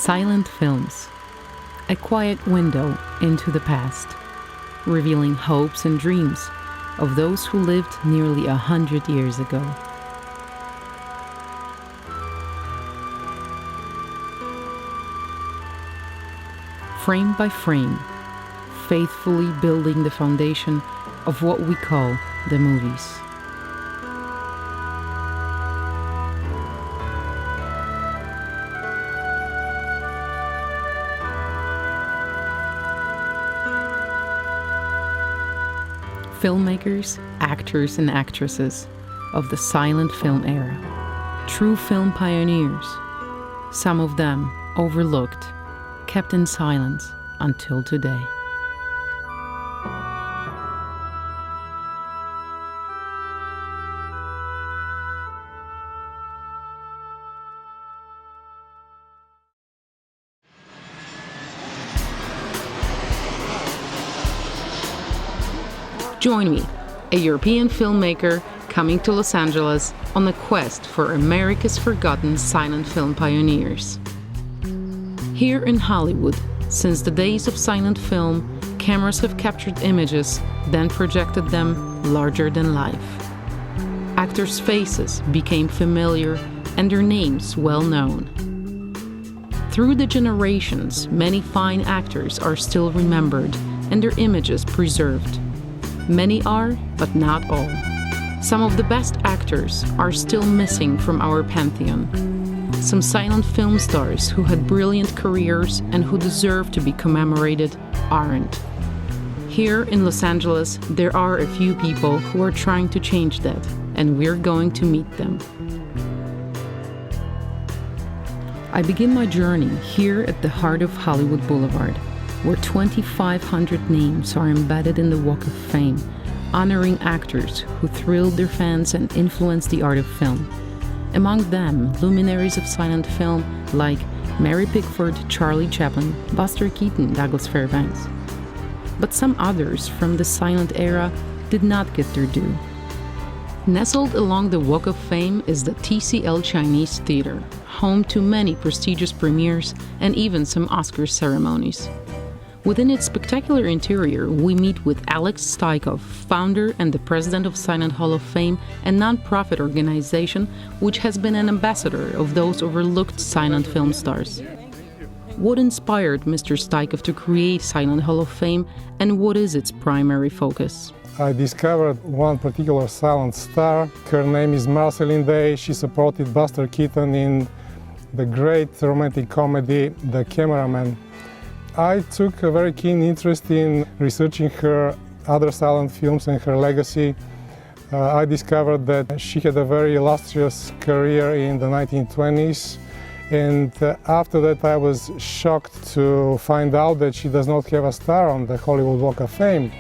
Silent films, a quiet window into the past, revealing hopes and dreams of those who lived nearly 100 years ago. Frame by frame, faithfully building the foundation of what we call the movies. Filmmakers, actors, and actresses of the silent film era, true film pioneers, some of them overlooked, kept in silence until today. Join me, a European filmmaker coming to Los Angeles on a quest for America's forgotten silent film pioneers. Here in Hollywood, since the days of silent film, cameras have captured images, then projected them larger than life. Actors' faces became familiar and their names well known. Through the generations, many fine actors are still remembered and their images preserved. Many are, but not all. Some of the best actors are still missing from our pantheon. Some silent film stars who had brilliant careers and who deserve to be commemorated aren't. Here in Los Angeles, there are a few people who are trying to change that, and we're going to meet them. I begin my journey here at the heart of Hollywood Boulevard, where 2,500 names are embedded in the Walk of Fame, honoring actors who thrilled their fans and influenced the art of film. Among them, luminaries of silent film like Mary Pickford, Charlie Chaplin, Buster Keaton, Douglas Fairbanks. But some others from the silent era did not get their due. Nestled along the Walk of Fame is the TCL Chinese Theater, home to many prestigious premieres and even some Oscar ceremonies. Within its spectacular interior, we meet with Alex Staykov, founder and the president of Silent Hall of Fame, a non-profit organization which has been an ambassador of those overlooked silent film stars. What inspired Mr. Staykov to create Silent Hall of Fame, and what is its primary focus? I discovered one particular silent star. Her name is Marceline Day. She supported Buster Keaton in the great romantic comedy, The Cameraman. I took a very keen interest in researching her other silent films and her legacy. I discovered that she had a very illustrious career in the 1920s, and after that I was shocked to find out that she does not have a star on the Hollywood Walk of Fame.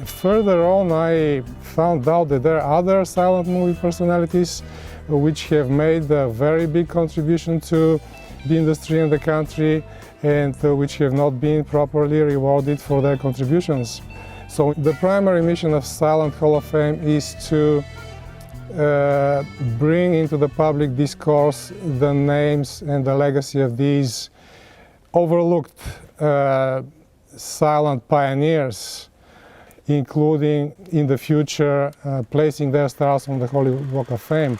Further on, I found out that there are other silent movie personalities which have made a very big contribution to the industry and the country, and which have not been properly rewarded for their contributions. So the primary mission of Silent Hall of Fame is to bring into the public discourse the names and the legacy of these overlooked silent pioneers, including in the future placing their stars on the Hollywood Walk of Fame.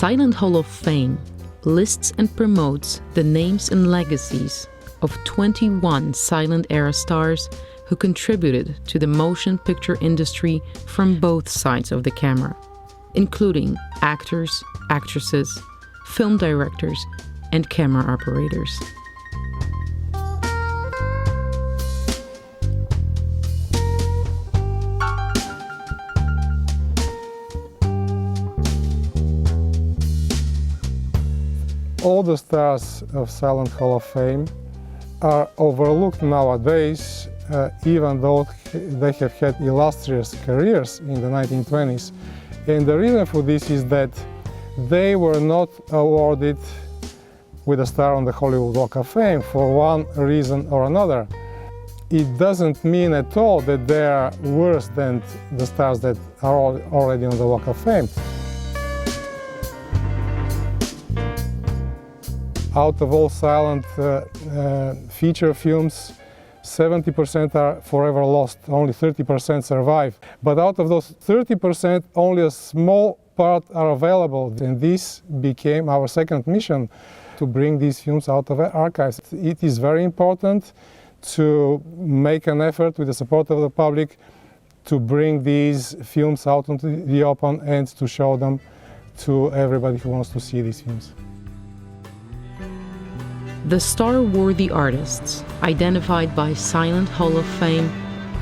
Silent Hall of Fame lists and promotes the names and legacies of 21 silent era stars who contributed to the motion picture industry from both sides of the camera. including actors, actresses, film directors, and camera operators. All the stars of Silent Hall of Fame are overlooked nowadays, even though they have had illustrious careers in the 1920s. And the reason for this is that they were not awarded with a star on the Hollywood Walk of Fame for one reason or another. It doesn't mean at all that they are worse than the stars that are already on the Walk of Fame. Out of all silent feature films, 70% are forever lost, only 30% survive. But out of those 30%, only a small part are available. And this became our second mission, to bring these films out of archives. It is very important to make an effort with the support of the public to bring these films out into the open and to show them to everybody who wants to see these films. The star-worthy artists, identified by Silent Hall of Fame,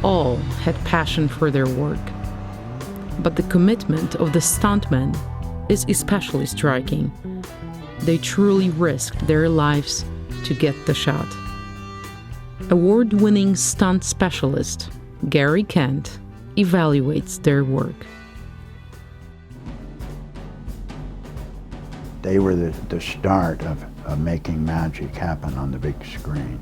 all had passion for their work. But the commitment of the stuntmen is especially striking. They truly risked their lives to get the shot. Award-winning stunt specialist Gary Kent evaluates their work. They were the start of making magic happen on the big screen.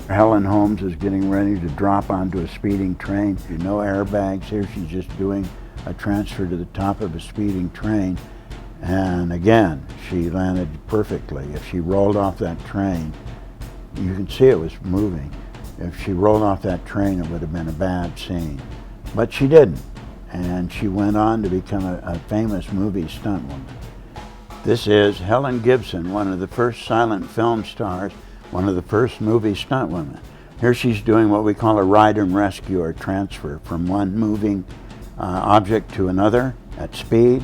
Helen Holmes is getting ready to drop onto a speeding train. No airbags here, she's just doing a transfer to the top of a speeding train. And again, she landed perfectly. If she rolled off that train, you can see it was moving. If she rolled off that train, it would have been a bad scene. But she didn't. And she went on to become a famous movie stuntwoman. This is Helen Gibson, one of the first silent film stars, one of the first movie stuntwomen. Here she's doing what we call a ride and rescue, or transfer from one moving object to another at speed.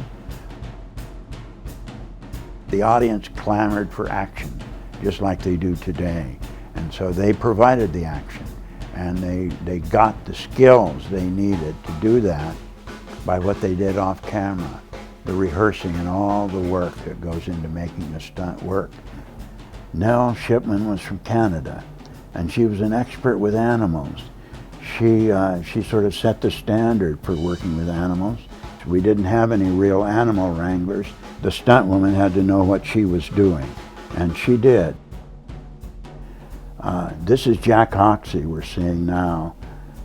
The audience clamored for action, just like they do today. And so they provided the action, and they got the skills they needed to do that by what they did off camera. The rehearsing and all the work that goes into making a stunt work. Nell Shipman was from Canada, and she was an expert with animals. She sort of set the standard for working with animals. We didn't have any real animal wranglers. The stunt woman had to know what she was doing, and she did. This is Jack Hoxsey we're seeing now,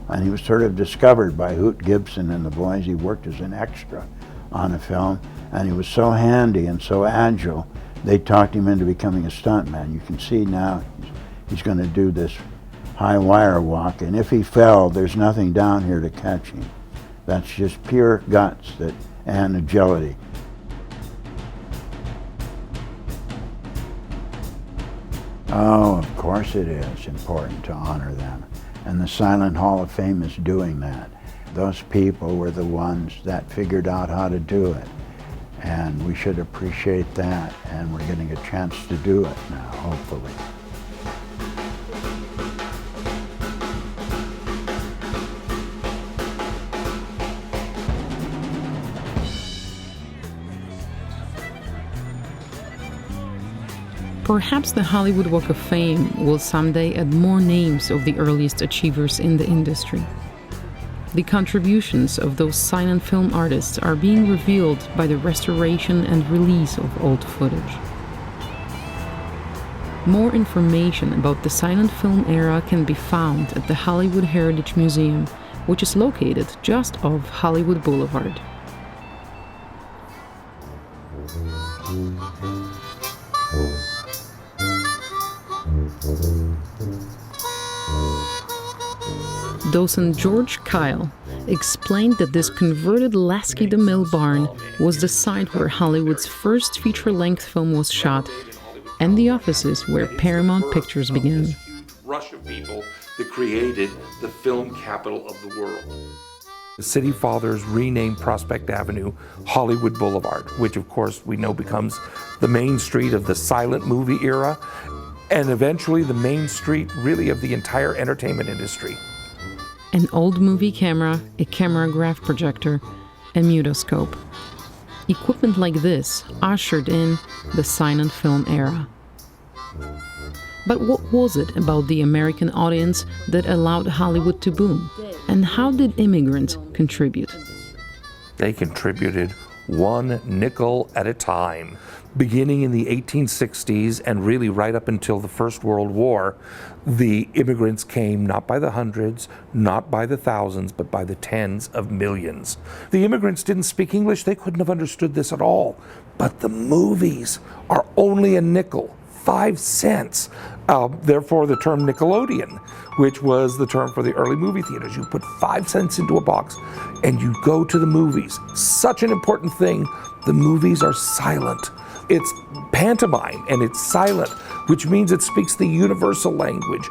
and he was sort of discovered by Hoot Gibson and the boys. He worked as an extra on a film, and he was so handy and so agile, they talked him into becoming a stuntman. You can see now he's going to do this high wire walk, and if he fell, there's nothing down here to catch him. That's just pure guts and agility. Oh, of course it is important to honor them, and the Silent Hall of Fame is doing that. Those people were the ones that figured out how to do it, and we should appreciate that, and we're getting a chance to do it now, hopefully. Perhaps the Hollywood Walk of Fame will someday add more names of the earliest achievers in the industry. The contributions of those silent film artists are being revealed by the restoration and release of old footage. More information about the silent film era can be found at the Hollywood Heritage Museum, which is located just off Hollywood Boulevard. Docent George Keil explained that this converted Lasky DeMille barn was the site where Hollywood's first feature-length film was shot, and the offices where Paramount Pictures began. Rush of people that created the film capital of the world. The City Fathers renamed Prospect Avenue Hollywood Boulevard, which of course we know becomes the main street of the silent movie era, and eventually the main street really of the entire entertainment industry. An old movie camera, a camera-graph projector, a mutoscope. Equipment like this ushered in the silent film era. But what was it about the American audience that allowed Hollywood to boom? And how did immigrants contribute? They contributed one nickel at a time. Beginning in the 1860s and really right up until the First World War, the immigrants came not by the hundreds, not by the thousands, but by the tens of millions. The immigrants didn't speak English, they couldn't have understood this at all. But the movies are only a nickel, 5 cents. Therefore the term Nickelodeon, which was the term for the early movie theaters. You put 5 cents into a box and you go to the movies. Such an important thing. The movies are silent. It's pantomime and it's silent, which means it speaks the universal language.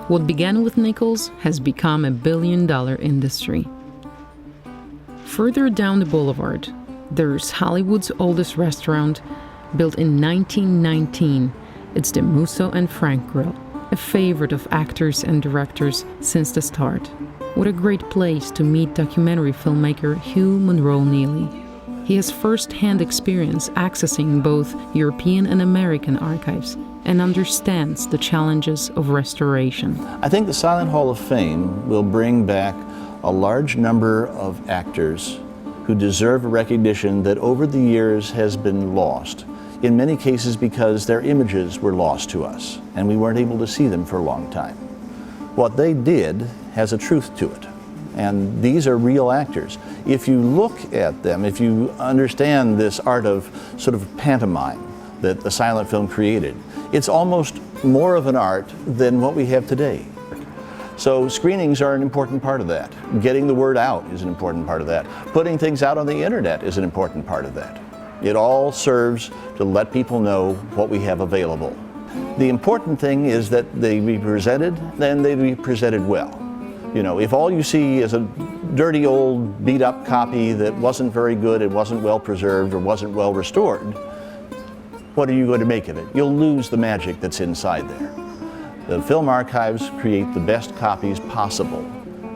What began with nickels has become a billion-dollar industry. Further down the boulevard, there's Hollywood's oldest restaurant, built in 1919. It's the Musso and Frank Grill, a favorite of actors and directors since the start. What a great place to meet documentary filmmaker Hugh Neely. He has first-hand experience accessing both European and American archives and understands the challenges of restoration. I think the Silent Hall of Fame will bring back a large number of actors who deserve a recognition that over the years has been lost, in many cases because their images were lost to us and we weren't able to see them for a long time. What they did has a truth to it, and these are real actors. If you look at them, if you understand this art of sort of pantomime that the silent film created, it's almost more of an art than what we have today. So screenings are an important part of that. Getting the word out is an important part of that. Putting things out on the internet is an important part of that. It all serves to let people know what we have available. The important thing is that they be presented, then they be presented well. You know, if all you see is a dirty old beat up copy that wasn't very good, it wasn't well preserved or wasn't well restored, what are you going to make of it? You'll lose the magic that's inside there. The film archives create the best copies possible.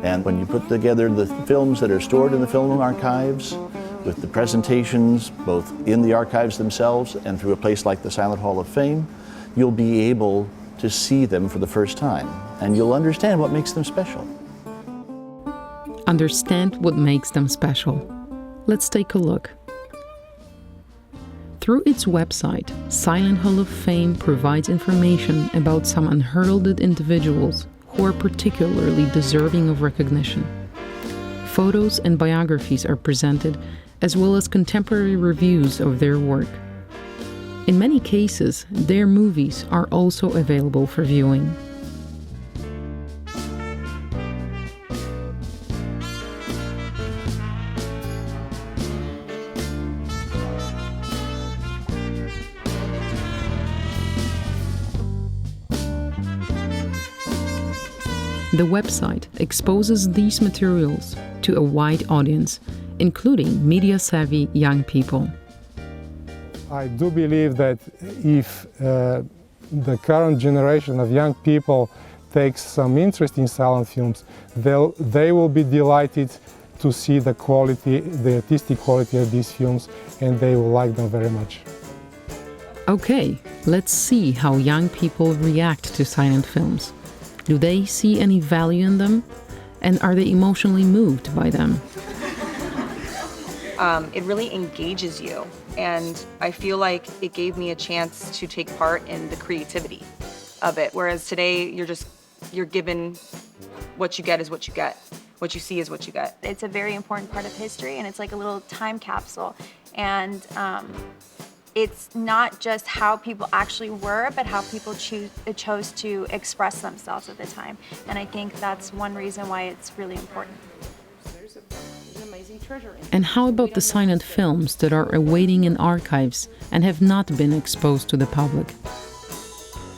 And when you put together the films that are stored in the film archives with the presentations, both in the archives themselves and through a place like the Silent Hall of Fame, you'll be able to see them for the first time. And you'll understand what makes them special. Understand what makes them special. Let's take a look. Through its website, Silent Hall of Fame provides information about some unheralded individuals who are particularly deserving of recognition. Photos and biographies are presented, as well as contemporary reviews of their work. In many cases, their movies are also available for viewing. The website exposes these materials to a wide audience, including media-savvy young people. I do believe that if the current generation of young people takes some interest in silent films, they will be delighted to see the quality, the artistic quality of these films, and they will like them very much. Okay, let's see how young people react to silent films. Do they see any value in them? And are they emotionally moved by them? It really engages you, and I feel like it gave me a chance to take part in the creativity of it, whereas today you're given what you get is what you get. What you see is what you get. It's a very important part of history, and it's like a little time capsule. And it's not just how people actually were, but how people chose to express themselves at the time. And I think that's one reason why it's really important. And how about the silent films that are awaiting in archives and have not been exposed to the public?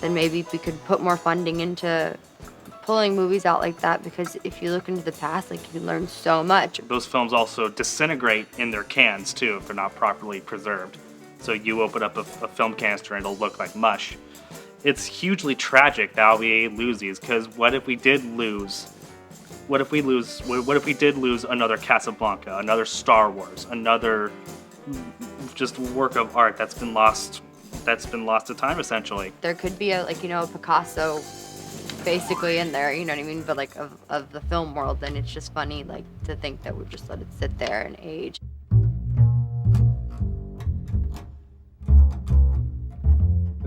Then maybe we could put more funding into pulling movies out like that, because if you look into the past, like, you learn so much. Those films also disintegrate in their cans too if they're not properly preserved. So you open up a film canister and it'll look like mush. It's hugely tragic that we lose these, because what if we did lose another Casablanca, another Star Wars, another just work of art that's been lost to time, essentially. There could be a Picasso basically in there, you know what I mean, but like of the film world, then it's just funny like to think that we've just let it sit there and age.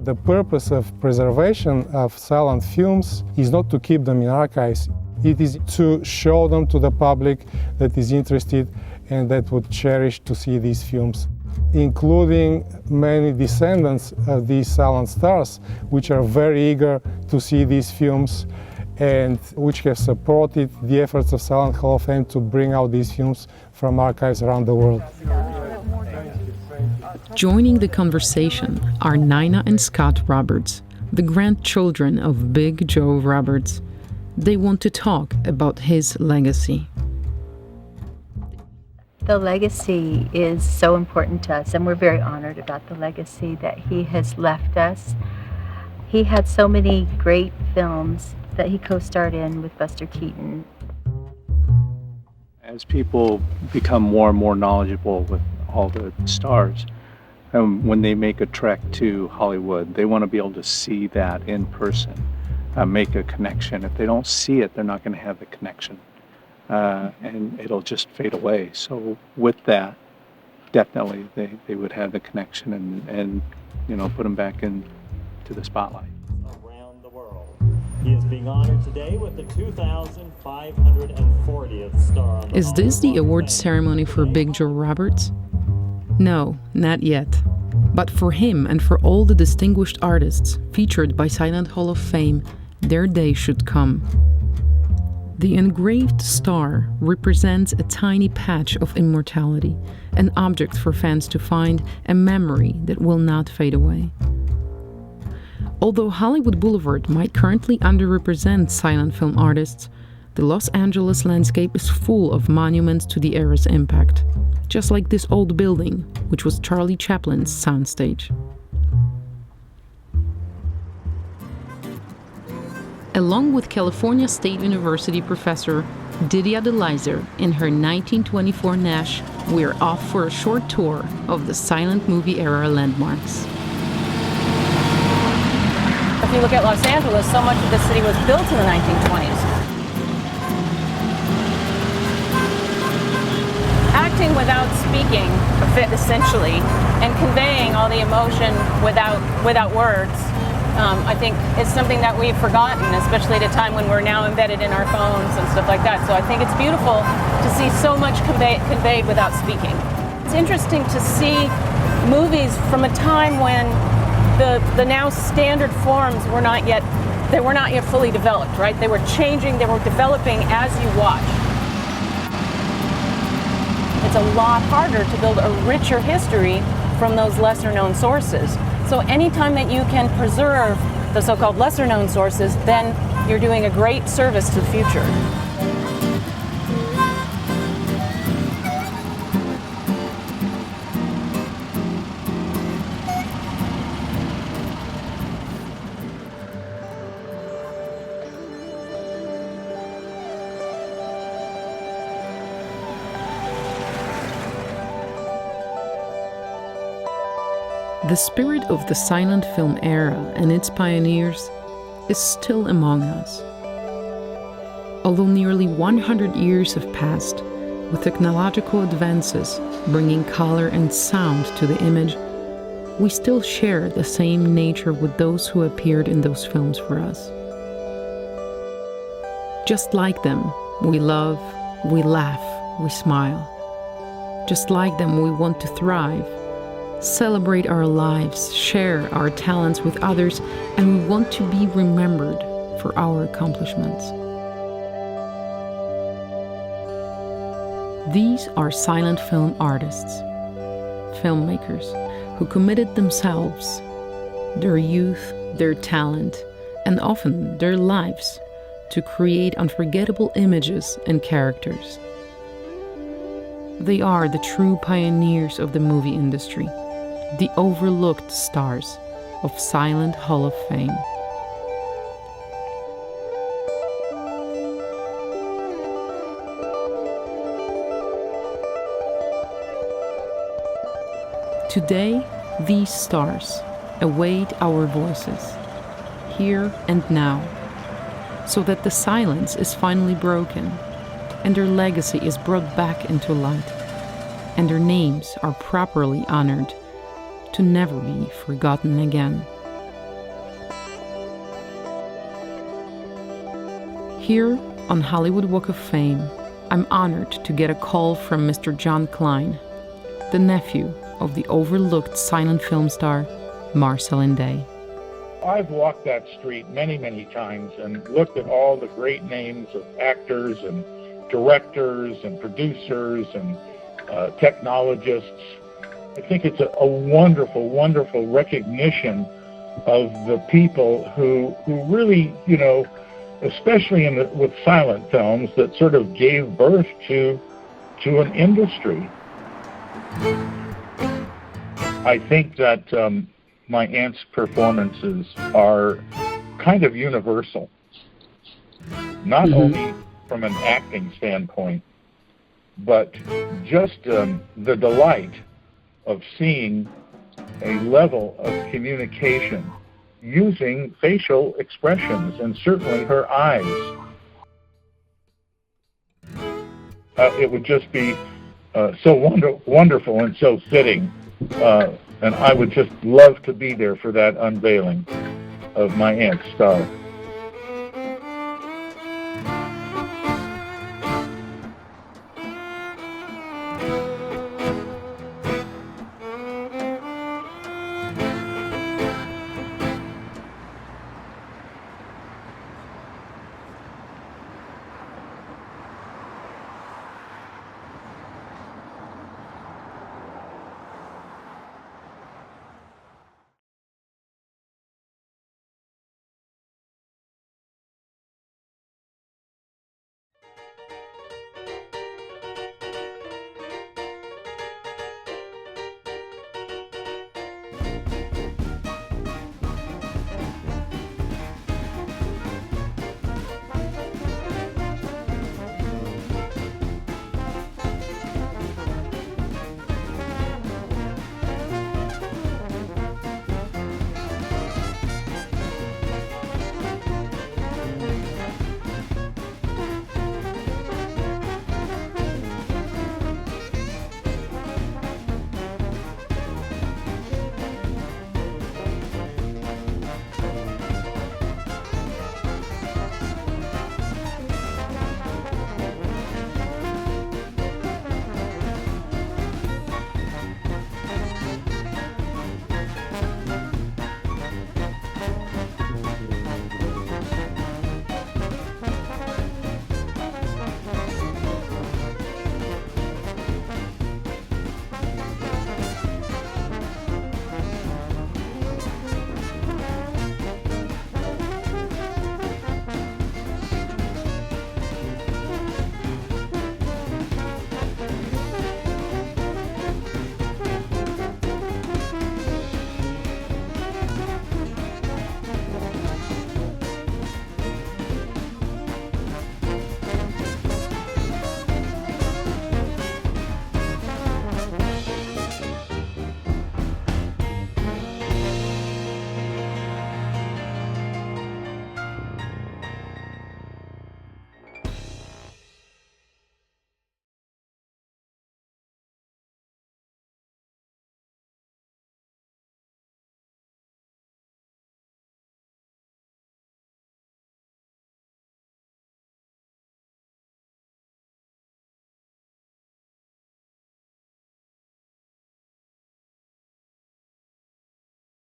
The purpose of preservation of silent films is not to keep them in archives. It is to show them to the public that is interested and that would cherish to see these films, including many descendants of these silent stars, which are very eager to see these films and which have supported the efforts of Silent Hall of Fame to bring out these films from archives around the world. Joining the conversation are Nina and Scott Roberts, the grandchildren of Big Joe Roberts. They want to talk about his legacy. The legacy is so important to us, and we're very honored about the legacy that he has left us. He had so many great films that he co-starred in with Buster Keaton. As people become more and more knowledgeable with all the stars, when they make a trek to Hollywood, they want to be able to see that in person, make a connection. If they don't see it, they're not going to have the connection. And it'll just fade away. So with that, definitely they would have the connection and put them back into the spotlight. Around the world. He is being honored today with the 2,540th star. Is this the award ceremony for Big Joe Roberts? No, not yet. But for him and for all the distinguished artists featured by Silent Hall of Fame, their day should come. The engraved star represents a tiny patch of immortality, an object for fans to find, a memory that will not fade away. Although Hollywood Boulevard might currently underrepresent silent film artists, the Los Angeles landscape is full of monuments to the era's impact, just like this old building, which was Charlie Chaplin's soundstage. Along with California State University professor Dydia DeLyser in her 1924 Nash, we're off for a short tour of the silent movie era landmarks. If you look at Los Angeles, so much of the city was built in the 1920s. Acting without speaking, essentially, and conveying all the emotion without words, I think is something that we've forgotten, especially at a time when we're now embedded in our phones and stuff like that. So I think it's beautiful to see so much conveyed without speaking. It's interesting to see movies from a time when the now standard forms were not yet fully developed, right? They were changing, they were developing as you watch. It's a lot harder to build a richer history from those lesser known sources. So anytime that you can preserve the so-called lesser known sources, then you're doing a great service to the future. The spirit of the silent film era and its pioneers is still among us. Although nearly 100 years have passed, with technological advances bringing color and sound to the image, we still share the same nature with those who appeared in those films for us. Just like them, we love, we laugh, we smile. Just like them, we want to thrive. celebrate our lives, share our talents with others, and we want to be remembered for our accomplishments. These are silent film artists, filmmakers who committed themselves, their youth, their talent, and often their lives to create unforgettable images and characters. They are the true pioneers of the movie industry, the overlooked stars of Silent Hall of Fame. Today, these stars await our voices, here and now, so that the silence is finally broken, and their legacy is brought back into light, and their names are properly honored to never be forgotten again. Here on Hollywood Walk of Fame, I'm honored to get a call from Mr. John Klein, the nephew of the overlooked silent film star Marcelin Day. I've walked that street many, many times and looked at all the great names of actors and directors and producers and technologists. I think it's a wonderful, wonderful recognition of the people who really, you know, especially with silent films, that sort of gave birth to an industry. I think that my aunt's performances are kind of universal, not only from an acting standpoint, but just the delight of seeing a level of communication using facial expressions, and certainly her eyes. It would just be so wonderful and so fitting. And I would just love to be there for that unveiling of my aunt's star.